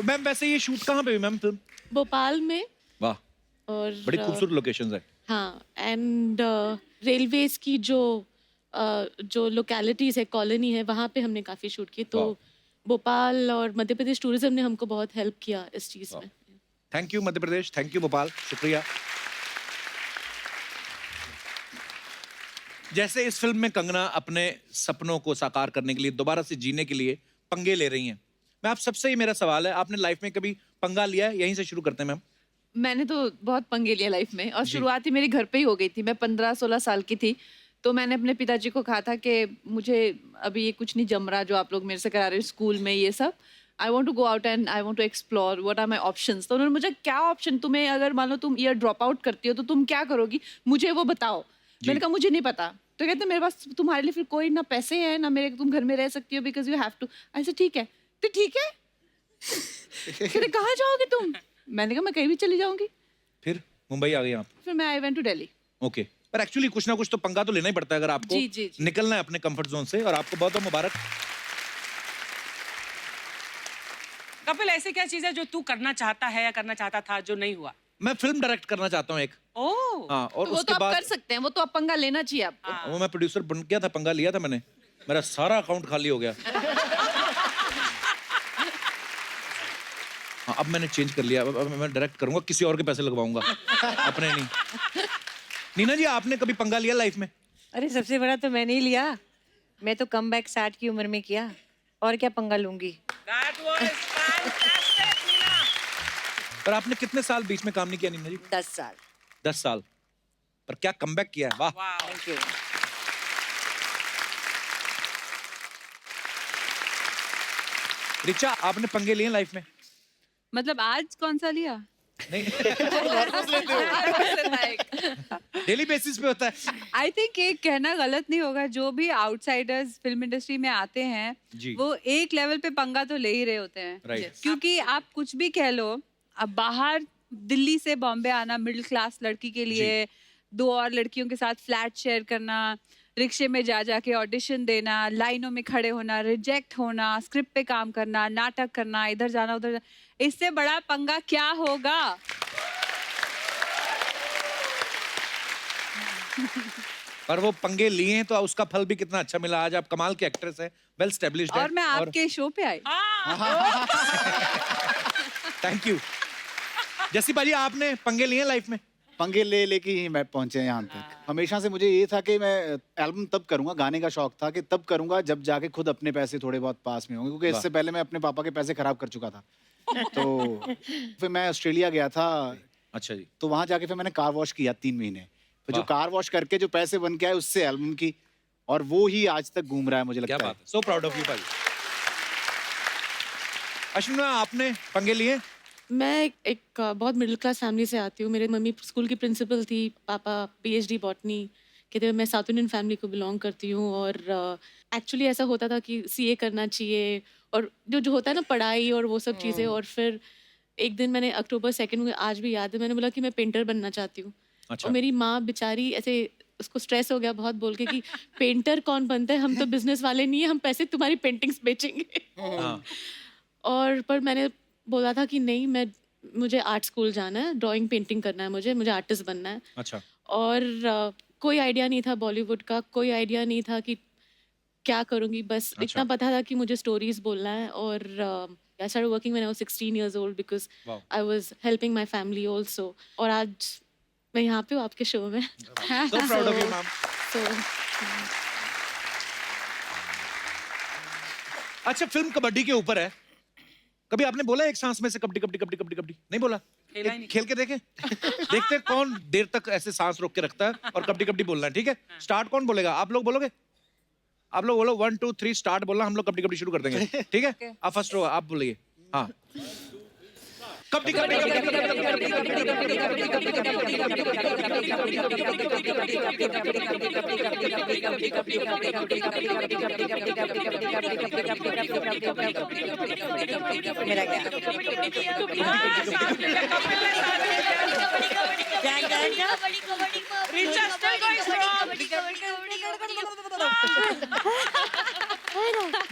तो मैम वैसे ये शूट कहाँ पे हुई मैम फिल्म? भोपाल में। वाह, और बड़ी खूबसूरत लोकेशंस है। हाँ, एंड रेलवेज की जो लोकेलिटीज है, कॉलोनी है, वहाँ पे हमने काफ़ी शूट की। तो भोपाल और मध्य प्रदेश टूरिज्म ने हमको बहुत हेल्प किया इस चीज़ में। Thank you Madhya Pradesh, thank you Bhopal, शुक्रिया। जैसे इस फिल्म में कंगना अपने सपनों को साकार करने के लिए, दोबारा से जीने के लिए पंगे ले रही हैं। मैं आप सबसे ही मेरा सवाल है, आपने लाइफ में कभी पंगा लिया है? यहीं से शुरू करते हैं मैम। मैंने तो बहुत पंगे लिया लाइफ में, और जी। शुरुआत ही मेरे घर पे ही हो गई थी। मैं 15-16 साल की थी, तो मैंने अपने पिताजी को कहा था कि मुझे अभी ये कुछ नहीं जम रहा जो आप लोग मेरे से करा रहे हो स्कूल में, ये सब। I want to go out and I want to explore, what are my options. तो उन्होंने मुझे, क्या ऑप्शन, तुम्हें अगर मान लो तुम ईयर ड्रॉप आउट करती हो तो तुम क्या करोगी, मुझे वो बताओ। मैंने कहा मुझे नहीं पता। तो कहते मेरे पास तुम्हारे लिए फिर कोई ना पैसे हैं ना मेरे, तुम घर में रह सकती हो बिकॉज यू हैव टू। ऐसे ठीक है, तो ठीक है। कहते कहाँ जाओगे तुम? मैंने कहा मैं कहीं भी चली जाऊंगी। फिर मुंबई आ गए आप? फिर मैं I went to Delhi. Okay, पर एक्चुअली कुछ ना कुछ तो पंगा तो लेना ही पड़ता है अगर आपको जी। निकलना है अपने कंफर्ट जोन से, और आपको बहुत बहुत मुबारक। कपिल, ऐसे क्या चीज है जो तू करना चाहता है या करना चाहता था जो नहीं हुआ? मैं फिल्म डायरेक्ट करना चाहता हूँ एक। ओह, हाँ, और तो वो उसके तो आप बाद कर सकते हैं, वो तो आप पंगा लेना चाहिए आपको। वो मैं प्रोड्यूसर बन गया था, पंगा लिया था मैंने, मेरा सारा अकाउंट खाली हो गया। हाँ, अब मैंने चेंज कर लिया, अब मैं डायरेक्ट करूंगा, किसी और के पैसे लगवाऊंगा, अपने नहीं। नीना जी, आपने कभी पंगा लिया लाइफ में? अरे सबसे बड़ा तो मैंने ही लिया। मैं तो कम बैक 60 की उम्र में किया, और क्या पंगा लूंगी। That was fantastic, Neena. पर आपने कितने साल बीच में काम नहीं किया नीना जी? 10 साल। 10 साल, पर क्या कमबैक किया है, वाह। Wow. Thank you. रिचा, आपने पंगे लिए लाइफ में? मतलब आज कौन सा लिया? नहीं, डेली बेसिस पे होता है। आई थिंक ये कहना गलत नहीं होगा, जो भी आउटसाइडर्स फिल्म इंडस्ट्री में आते हैं जी। वो एक लेवल पे पंगा तो ले ही रहे होते हैं। Right. क्योंकि आप कुछ भी कह लो, अब बाहर दिल्ली से बॉम्बे आना मिडिल क्लास लड़की के लिए, 2 और लड़कियों के साथ फ्लैट शेयर करना, रिक्शे में जा जाके ऑडिशन देना, लाइनों में खड़े होना, रिजेक्ट होना, स्क्रिप्ट पे काम करना, नाटक करना, इधर जाना उधर जाना, इससे बड़ा पंगा क्या होगा। पर वो पंगे लिए हैं तो उसका फल भी कितना अच्छा मिला। आज आप कमाल के एक्ट्रेस हैं, वेल स्टैब्लिश्ड हैं। और मैं आपके शो पे आई। Thank you. जस्सी पाजी, आपने पंगे लिए हैं लाइफ में? पंगे ले लेके ही मैं पहुंचे यहाँ तक। हमेशा से मुझे ये था कि मैं एल्बम तब करूंगा, गाने का शौक था कि तब करूंगा जब जाके खुद अपने पैसे थोड़े बहुत पास में होंगे, क्योंकि इससे पहले मैं अपने पापा के पैसे खराब कर चुका था। तो फिर मैं ऑस्ट्रेलिया गया था। अच्छा जी। तो वहां जाके फिर मैंने कार वॉश किया 3 महीने। फिर जो वाह। कार वॉश करके जो पैसे बन के आए उससे एल्बम की, और वो ही आज तक घूम रहा है, मुझे क्या लगता है। बात है, सो प्राउड ऑफ यू भाई। अश्विनी, आपने पंगे लिए? मैं एक बहुत मिडिल क्लास फैमिली से आती हूँ। मेरे मम्मी स्कूल की प्रिंसिपल थी, पापा PhD बॉटनी के थे। मैं साउथ इंडियन फैमिली को बिलोंग करती हूँ, और एक्चुअली ऐसा होता था कि CA करना चाहिए, और जो होता है ना पढ़ाई और वो सब चीज़ें। और फिर एक दिन मैंने October 2 मुझे आज भी याद है, मैंने बोला कि मैं पेंटर बनना चाहती हूँ। अच्छा। और मेरी माँ बेचारी ऐसे, उसको स्ट्रेस हो गया बहुत बोल के कि पेंटर कौन बनता है, हम तो बिजनेस वाले नहीं है, हम पैसे तुम्हारी पेंटिंग्स बेचेंगे। हाँ। और पर मैंने बोला था कि नहीं, मुझे आर्ट स्कूल जाना है, ड्राइंग पेंटिंग करना है, मुझे आर्टिस्ट बनना है। अच्छा। और कोई आइडिया नहीं था बॉलीवुड का, कोई आइडिया नहीं था कि क्या करूँगी, बस इतना पता था कि मुझे स्टोरीज बोलना है। और I started working when I was 16 years old because Wow. I was helping my family also. और आज मैं यहाँ पे हूँ आपके शो में। So proud of you, ma'am. So, अच्छा, फिल्म कबड्डी के ऊपर है। कभी आपने बोला एक सांस में से कबड्डी कबड्डी कबड्डी कबड्डी कबड्डी? नहीं बोला? खेला ही नहीं। खेल के देखें। देखते हैं कौन देर तक ऐसे सांस रोक के रखता है और कबड्डी कबड्डी बोलना है, ठीक है? स्टार्ट कौन बोलेगा? आप लोग बोलोगे? आप लोग बोलो 1 2 3 स्टार्ट बोलना, हम लोग कबड्डी कबड्डी शुरू कर देंगे, ठीक है? आप फर्स्ट रो, आप बोलिए। हाँ, कबड्डी कबड्डी मेरा क्या? Richa still going strong.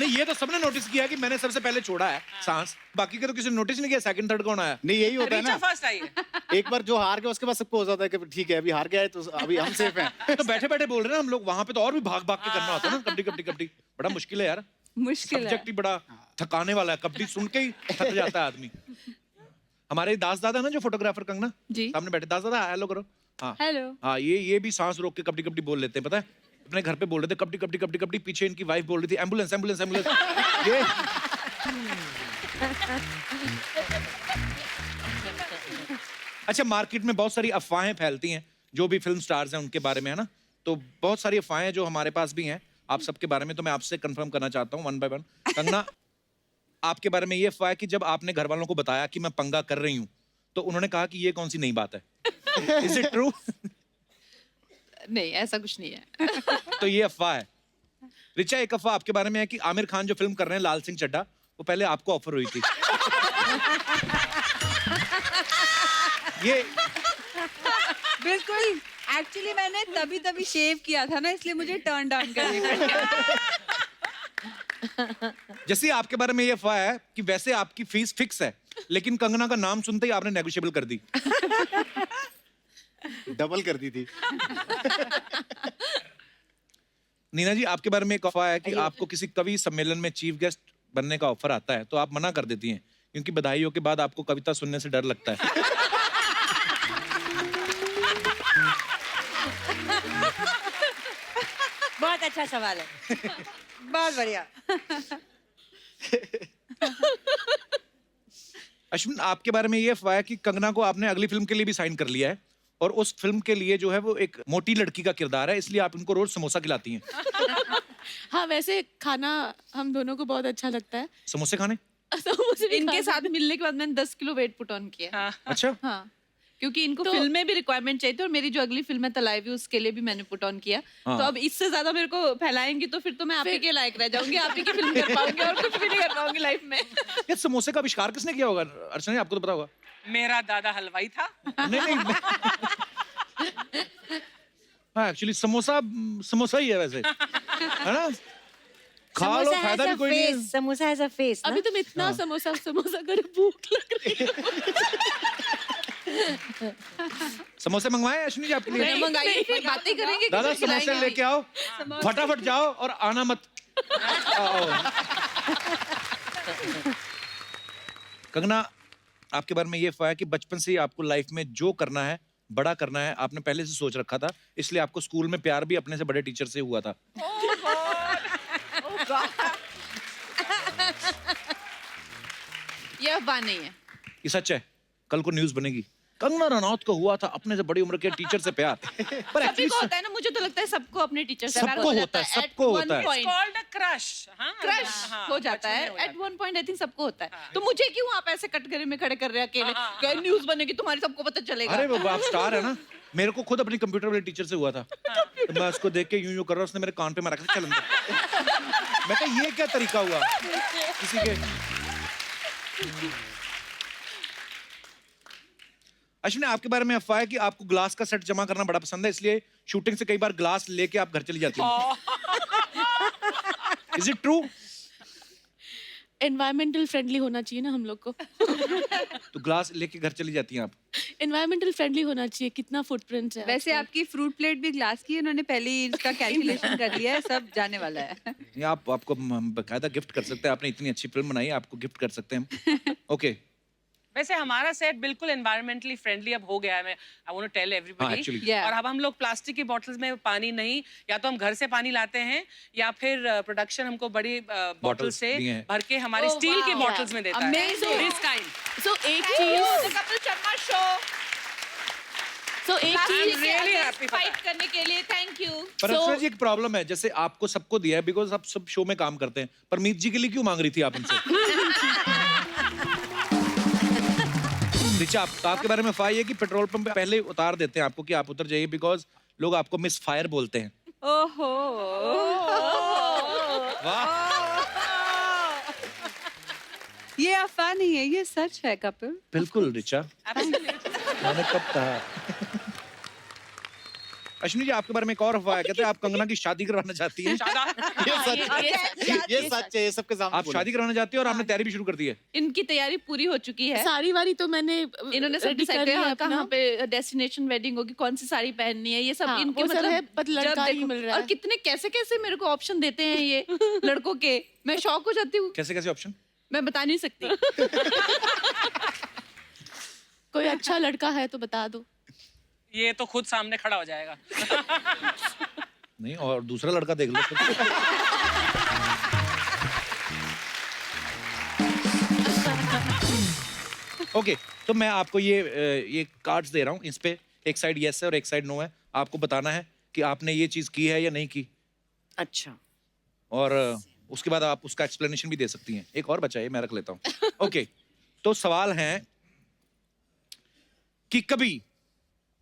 नहीं ये तो सबने नोटिस किया कि मैंने सबसे पहले छोड़ा है सांस, बाकी के तो किसी ने नोटिस नहीं किया सेकंड थर्ड कौन आया। नहीं यही होता है रीचा ना, फर्स्ट आई है। एक बार जो हार गया उसके बाद सबको हो जाता है कि ठीक है अभी हार गया है तो अभी हम सेफ हैं। तो बैठे बैठे बोल रहे हैं ना हम लोग, वहां पे तो और भी भाग भाग के करना होता है ना, कबड्डी कबड्डी कबड्डी बड़ा मुश्किल है यार, मुश्किल है। सब्जेक्ट ही बड़ा थकाने वाला है, कबड्डी सुन के ही थक जाता है आदमी। हमारे दास दादा ना जो फोटोग्राफर कंगना जी। सामने बैठे, दास दादा हेलो करो। हाँ हेलो। हाँ, ये भी सांस रोक के कबड्डी कबड्डी बोल लेते हैं, पता है अपने घर पे बोल रहे थे कबड्डी कबड्डी कबड्डी कबड्डी, पीछे इनकी वाइफ बोल रही थी एम्बुलेंस एम्बुलेंस एम्बुलेंस। ये अच्छा, मार्केट में बहुत सारी अफवाहें फैलती हैं जो भी फिल्म स्टार्स हैं उनके बारे में, है ना, तो बहुत सारी अफवाहें जो हमारे पास भी हैं आप सबके बारे में, तो मैं आपसे कंफर्म करना चाहता हूँ वन बाय वन। कंगना, आपके बारे में ये अफवाह है कि जब आपने घर वालों को बताया कि मैं पंगा कर रही हूँ तो उन्होंने कहा कि ये कौन सी नई बात है, इज इट ट्रू? नहीं, ऐसा कुछ नहीं है। तो ये अफवाह है। रिचा, एक अफवाह आपके बारे में है कि आमिर खान जो फिल्म कर रहे हैं लाल सिंह चड्ढा, वो पहले आपको ऑफर हुई थी। ये बिल्कुल, एक्चुअली मैंने तभी शेव किया था ना, इसलिए मुझे टर्न डाउन करनी पड़ी। जैसे आपके बारे में ये अफवाह है कि वैसे आपकी फीस फिक्स है, लेकिन कंगना का नाम सुनते ही आपने नेगोशिएबल कर दी। डबल कर दी थी। नीना जी, आपके बारे में एक अफवाह है कि आपको किसी कवि सम्मेलन में चीफ गेस्ट बनने का ऑफर आता है तो आप मना कर देती हैं क्योंकि बधाइयों के बाद आपको कविता सुनने से डर लगता है। बहुत अच्छा सवाल है, बहुत बढ़िया। अश्विन, आपके बारे में ये अफवाह है कि कंगना को आपने अगली फिल्म के लिए भी साइन कर लिया है और उस फिल्म के लिए जो है वो एक मोटी लड़की का किरदार है, इसलिए आप इनको रोज समोसा खिलाती हैं। हाँ, वैसे खाना हम दोनों को बहुत अच्छा लगता है। समोसे खाने? समोसे भी इनके खाते साथ मिलने के बाद मैंने 10 किलो वेट पुट ऑन किया। हाँ। अच्छा, हाँ, क्योंकि इनको तो- फिल्म में भी रिक्वायरमेंट चाहिए थी और मेरी जो अगली फिल्म है तलाइवी, उसके लिए भी मैंने पुट ऑन किया। हाँ। तो अब इससे ज्यादा मेरे को फैलाएंगी तो फिर तो मैं आप ही के लायक रह जाऊंगी, आप ही की फिल्म कर पाऊंगी और कुछ भी नहीं कर पाऊंगी लाइफ में। ये समोसे का आविष्कार किसने किया होगा? अर्चना जी, आपको तो पता होगा। मेरा दादा हलवाई था। नहीं नहीं हाँ, एक्चुअली समोसा समोसा ही है वैसे, है ना, खा लो, फायदा भी कोई नहीं है। Samosa has a face. अभी तुम इतना समोसा समोसा करो, भूख लग रही है। समोसे मंगवाए अश्विनी जी आपके लिए? मैंने मंगाई, फिर बातें करेंगे। दादा किसी समोसे खिलाएंगे लेके आओ, फटाफट जाओ और आना मत। आओ। कंगना, आपके बारे में ये अफवाह है कि बचपन से ही आपको लाइफ में जो करना है, बड़ा करना है, आपने पहले से सोच रखा था, इसलिए आपको स्कूल में प्यार भी अपने से बड़े टीचर से हुआ था। ये अफवाह नहीं है। ये सच है, कल को न्यूज़ बनेगी कंगना रनौत को हुआ था अपने से बड़ी उम्र के टीचर से प्यार। पर सभी एक्चुअली को होता है ना, मुझे तो लगता है सबको अपने टीचर से सबको होता है, सबको होता है। Called a crush. हाँ, क्रश हाँ, हो जाता बचपन है में हो at one point. I think सबको होता है। तो मुझे क्यों आप ऐसे कटघरे में खड़े कर रहे हैं अकेले? क्या न्यूज़ बनेगी तुम्हारी, सबको पता चलेगा। अरे वो आप स्टार है ना, मेरे को खुद अपनी कंप्यूटर वाले टीचर से हुआ था। तो मैं उसको देख के यूं यूं कर रहा, उसने मेरे कान पे मारा, चल अंदर। मैं कहा ये क्या तरीका हुआ किसी के। अश्विनी, आपके बारे में अफवाह है कि आपको ग्लास का सेट जमा करना बड़ा पसंद है, इसलिए शूटिंग से कई बार ग्लास लेके आप घर चली जाती हैं। Is it true? Environmental friendly होना चाहिए ना हम लोग को। तो ग्लास लेके घर चली जाती हैं आप? एनवायरमेंटल फ्रेंडली होना चाहिए, कितना फुटप्रिंट है। वैसे आजकल। आपकी फ्रूट प्लेट भी ग्लास की है, इन्होंने पहले ही इसका कैलकुलेशन कर लिया है, सब जाने वाला है। ये आपको हम बकायदा गिफ्ट कर सकते हैं, आपने इतनी अच्छी फिल्म बनाई है, आपको गिफ्ट कर सकते हैं हम। ओके। वैसे हमारा सेट बिल्कुल एनवायरमेंटली फ्रेंडली अब हो गया है। मैं आई वांट टू टेल हाँ, एवरीबॉडी। actually. Yeah. और अब हम लोग प्लास्टिक की बॉटल्स में पानी नहीं, या तो हम घर से पानी लाते हैं या फिर प्रोडक्शन हमको बड़ी बॉटल Bottles से दिए हैं। भर के हमारे Oh, स्टील के wow. बॉटल्स में देता है। Amazing. This kind. So एक Thank you, चीज the Kapil Sharma show. एक I'm चीज really happy for fight that. करने के लिए थैंक यू। पर So- अर्चना जी, एक प्रॉब्लम है, जैसे आपको सबको दिया है बिकॉज आप सब शो में काम करते हैं, पर मीत जी के लिए क्यों मांग रही थी आप उनसे? रिचा, आपके बारे में अफवाह ये है कि पेट्रोल पंप पे पहले उतार देते हैं आपको कि आप उतर जाइए बिकॉज लोग आपको मिस फायर बोलते हैं। ओहो। ये अफवाह नहीं है, ये सच है कपिल। बिल्कुल रिचा, Absolutely. मैंने कब कहा? अश्विनी जी आपके बारे में एक और अफवाह है, कहते हैं आप कंगना की शादी करवाना चाहती हैं। ये सच है, ये सबके सामने आप बोला। शादी कराना चाहती हैं और आपने तैयारी भी शुरू कर दी है। इनकी तैयारी पूरी हो चुकी है। साड़ी वाड़ी तो मैंने इन्होंने सब ready डिसाइड कर किया लिया है अपना। कहाँ पे डेस्टिनेशन वेडिंग होगी, कौन सी साड़ी पहननी है, ये सब हाँ, इनके वो सब मतलब है, पर लड़का जब नहीं देखो- मिल रहा और है। कितने कैसे कैसे मेरे को ऑप्शन देते हैं ये लड़कों के, मैं शॉक हो जाती हूँ, कैसे कैसे ऑप्शन? मैं बता नहीं सकती। कोई अच्छा लड़का है तो बता दो। ये तो खुद सामने खड़ा हो जाएगा। नहीं, और दूसरा लड़का देख लो फिर। ओके, तो मैं आपको ये कार्ड्स दे रहा हूँ, इस पे एक साइड यस है और एक साइड नो है। आपको बताना है कि आपने ये चीज की है या नहीं की, अच्छा और उसके बाद आप उसका एक्सप्लेनेशन भी दे सकती हैं। एक और बचा है, मैं रख लेता हूँ। ओके, तो सवाल है कि कभी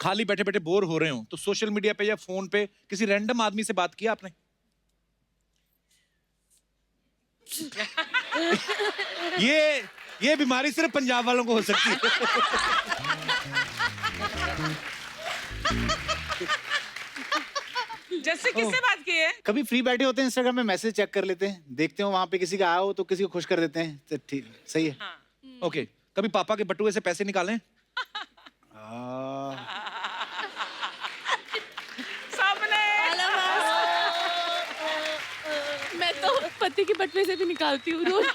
खाली बैठे बैठे बोर हो रहे हो तो सोशल मीडिया पे या फोन पे किसी रैंडम आदमी से बात किया आपने? ये बीमारी सिर्फ पंजाब वालों को हो सकती है। जैसे किससे बात की है? कभी फ्री बैठे होते हैं, इंस्टाग्राम में मैसेज चेक कर लेते हैं, देखते हो वहां पे किसी का आया हो तो किसी को खुश कर देते हैं, तो ठीक सही है। ओके, कभी पापा के बटुए से पैसे निकालें? सबने। मैं तो पति के बटवे से भी निकालती हूँ रोज।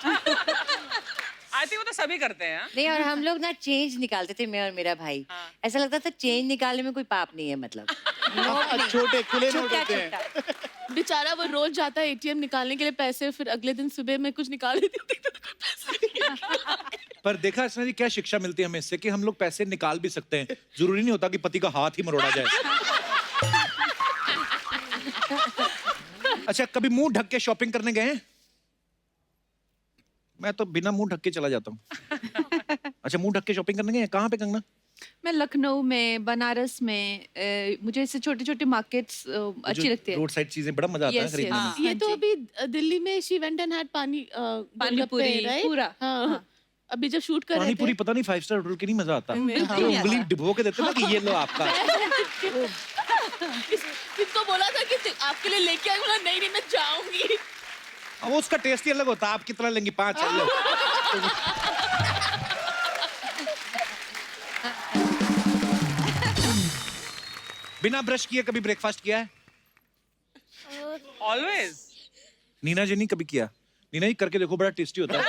आई थिंक वो तो सभी करते हैं। नहीं, और हम लोग ना चेंज निकालते थे, मैं और मेरा भाई। ऐसा लगता था चेंज निकालने में कोई पाप नहीं है, मतलब नोट नहीं। छोटे खुले नोट छुट्टा होते हैं। छुट्टा। बेचारा वो रोज जाता है एटीएम निकालने के लिए पैसे, फिर अगले दिन सुबह में कुछ निकाल देती हूँ, देखता तो कोई पैसे नहीं है। पर देखा अर्चना जी, क्या शिक्षा मिलती है हमें इससे कि हम लोग पैसे निकाल भी सकते हैं, जरूरी नहीं होता कि पति का हाथ ही मरोड़ा जाए। अच्छा, कभी मुंह ढक के शॉपिंग करने गए हैं? मैं तो बिना मुंह ढक के चला जाता हूँ। अच्छा, मुंह ढक के शॉपिंग करने गए हैं? कहाँ पे कंगना? मैं लखनऊ में, बनारस में, मुझे ऐसे छोटे छोटे मार्केट्स अच्छी लगती है। रोड साइड चीजें बड़ा मजा आता है Yes, खरीदने yes. में। ये तो अभी दिल्ली में शी वेंट एंड हैड पानी पानी पूरी, राइट पूरा। हाँ, अभी जब शूट कर रहे पानी थे पूरी पता नहीं 5 स्टार होटल की नहीं मजा आता। नहीं जो उंगली डिबो के देते हैं ना कि ये लो आपका। किसको बोला था कि आपके लिए लेके आई, बोला नहीं नहीं मैं जाऊंगी। अब उसका टेस्ट ही अलग होता है। आप कितना लेंगी? 5 लो। बिना ब्रश किए कभी ब्रेकफास्ट किया है? ऑलवेज। नीना जी नहीं कभी किया? नीना जी करके देखो, बड़ा टेस्टी होता है।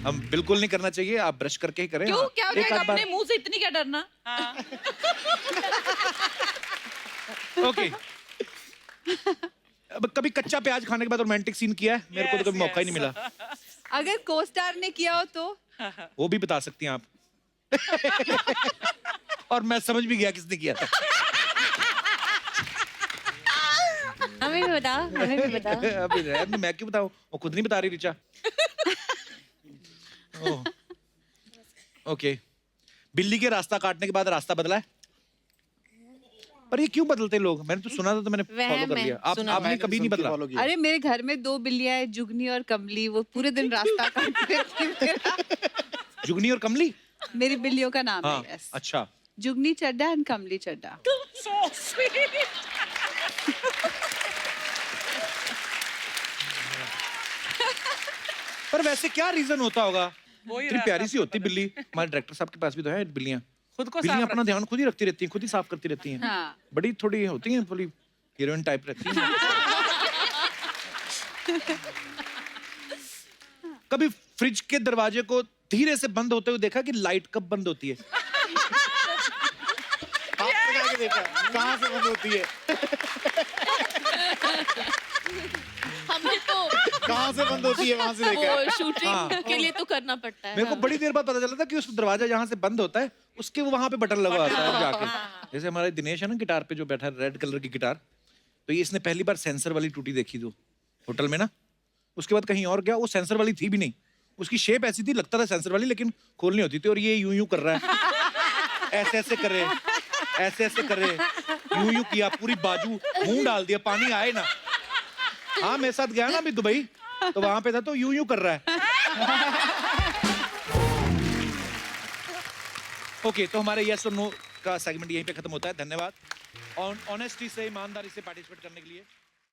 हम बिल्कुल नहीं करना चाहिए, आप ब्रश करके ही करें। क्यों, हाँ, क्या हो एक जाएगा? आध बार- अपने मुंह से इतनी क्या डरना? ओके। अब कभी कच्चा प्याज खाने के बाद रोमांटिक सीन किया है? मेरे को तो कभी मौका ही नहीं मिला। अगर को स्टार ने किया हो तो वो भी बता सकती हैं आप। और मैं समझ भी गया किसने किया था। हमें भी बताओ, हमें भी बताओ। अभी रहने दो, मैं क्यों बताऊं? वो खुद नहीं बता रही ऋचा। ओह, ओके। बिल्ली के रास्ता काटने के बाद रास्ता बदला है? पर ये क्यों बदलते लोग? मैंने तो सुना था, तो मैंने वह फॉलो कर मैं लिया। सुना आपने कभी नहीं बदला? फॉलो किया। अरे मेरे घर में 2 बिल्लियां हैं, जुगनी और कमली, वो पूरे दिन रास्ता काटती रहती हैं मेरा। जुगनी और कमली? मेरी बिल्लियों का नाम हाँ, है yes. अच्छा। जुगनी चड्डा and Kamli Chadda. So sweet. पर वैसे क्या रीजन होता होगा? वही इतनी रास्ता प्यारी सी होती बिल्ली। हमारे डायरेक्टर साहब के पास भी तो है बिल्लियां। खुद को बिल्लियां साफ अपना ध्यान खुद ही रखती रहती हैं, खुद ही साफ करती रहती हैं। हाँ। बड़ी थोड़ी होती हैं, थोड़ी हीरोइन टाइप रहती हैं। कभी फ्रिज के दरवाजे को धीरे से बंद होते हुए देखा कि लाइट कब बंद होती है? आपने जाके देखा कहाँ से बंद होती है? हमने तो कहाँ से बंद होती है वहां से देखा है। वो शूटिंग हाँ। के लिए तो करना पड़ता है। मेरे को बड़ी देर बाद पता चला था कि उस दरवाजा जहाँ से बंद होता है उसके वहां पे बटन लगा होता है जाके। जैसे हमारा दिनेश है ना गिटार पे जो बैठा है, रेड कलर की गिटार, तो ये इसने पहली बार सेंसर वाली टूटी देखी थी होटल में ना। उसके बाद कहीं और गया, वो सेंसर वाली थी भी नहीं। उसकी शेप ऐसी थी, लगता था सेंसर वाली, लेकिन खोलनी होती थी। और ये यूं यूं कर रहा है, ऐसे ऐसे करे, ऐसे ऐसे करे, यूं यूं किया, पूरी बाजू मुंह डाल दिया, पानी आए ना। हाँ, मेरे साथ गया ना अभी दुबई, तो वहां पे था, तो यूं यूं कर रहा है। ओके, तो हमारे यस और नो का सेगमेंट यहीं पे खत्म होता है। धन्यवाद ऑनेस्टी से, ईमानदारी से पार्टिसिपेट करने के लिए।